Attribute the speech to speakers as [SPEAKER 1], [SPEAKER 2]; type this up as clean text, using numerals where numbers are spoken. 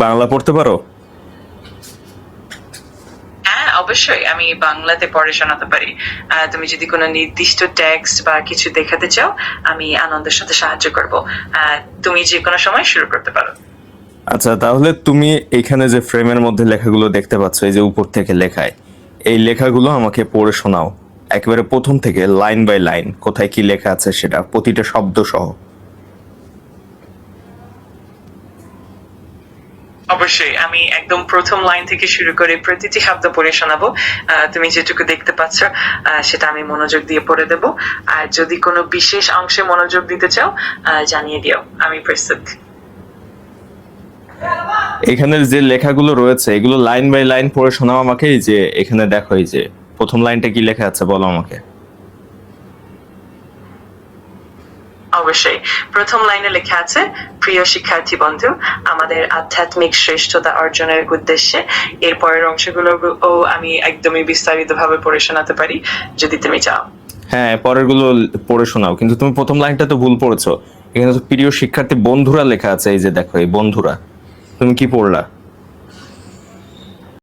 [SPEAKER 1] বাংলা পড়তে পারো?
[SPEAKER 2] হ্যাঁ, অবশ্যই আমি বাংলাতে পড়ে শোনাতে পারি। তুমি যদি কোনো নির্দিষ্ট টেক্সট বা কিছু দেখাতে চাও, আমি আনন্দের সাথে সাহায্য করব। তুমি যে কোনো সময় শুরু করতে পারো।
[SPEAKER 1] আচ্ছা, তাহলে তুমি এখানে যে ফ্রেমের মধ্যে লেখাগুলো দেখতে পাচ্ছ, এই যে উপর থেকে লেখায়, এই লেখাগুলো আমাকে পড়ে শোনাও একেবারে প্রথম থেকে, লাইন বাই লাইন, কোথায় কি লেখা আছে সেটা, প্রতিটা শব্দ সহ।
[SPEAKER 2] অবশ্যই আমি একদম প্রথম লাইন থেকে শুরু করে প্রতিটি শব্দ পড়ে শোনাবো। তুমি যেটুকু দেখতে পাচ্ছ সেটা আমি মনোযোগ দিয়ে পড়ে দেব। আর যদি কোনো বিশেষ অংশে মনোযোগ দিতে চাও জানিয়ে দিও, আমি প্রস্তুত।
[SPEAKER 1] এখানের যে লেখাগুলো রয়েছে এগুলো লাইন বাই লাইন পড়ে শোনাও আমাকে। এই যে এখানে দেখো, এই যে প্রথম লাইনটা কি লেখা আছে বলো আমাকে।
[SPEAKER 2] অবশ্যই প্রথম লাইনে লেখা আছে, প্রিয় শিক্ষার্থী বন্ধু, আমাদের আধ্যাত্মিক শ্রেষ্ঠতা অর্জনের উদ্দেশ্যে। এর পরের অংশগুলো আমি একদমই বিস্তারিতভাবে পড়ে শোনাতে পারি যদি তুমি চাও।
[SPEAKER 1] হ্যাঁ, পরের গুলো পড়ে শোনাও, কিন্তু তুমি প্রথম লাইনটা তো ভুল পড়েছো। এখানে তো প্রিয় শিক্ষার্থী বন্ধুরা লেখা আছে, এই যে দেখো, এই বন্ধুরা। তুমি কি পড়লা?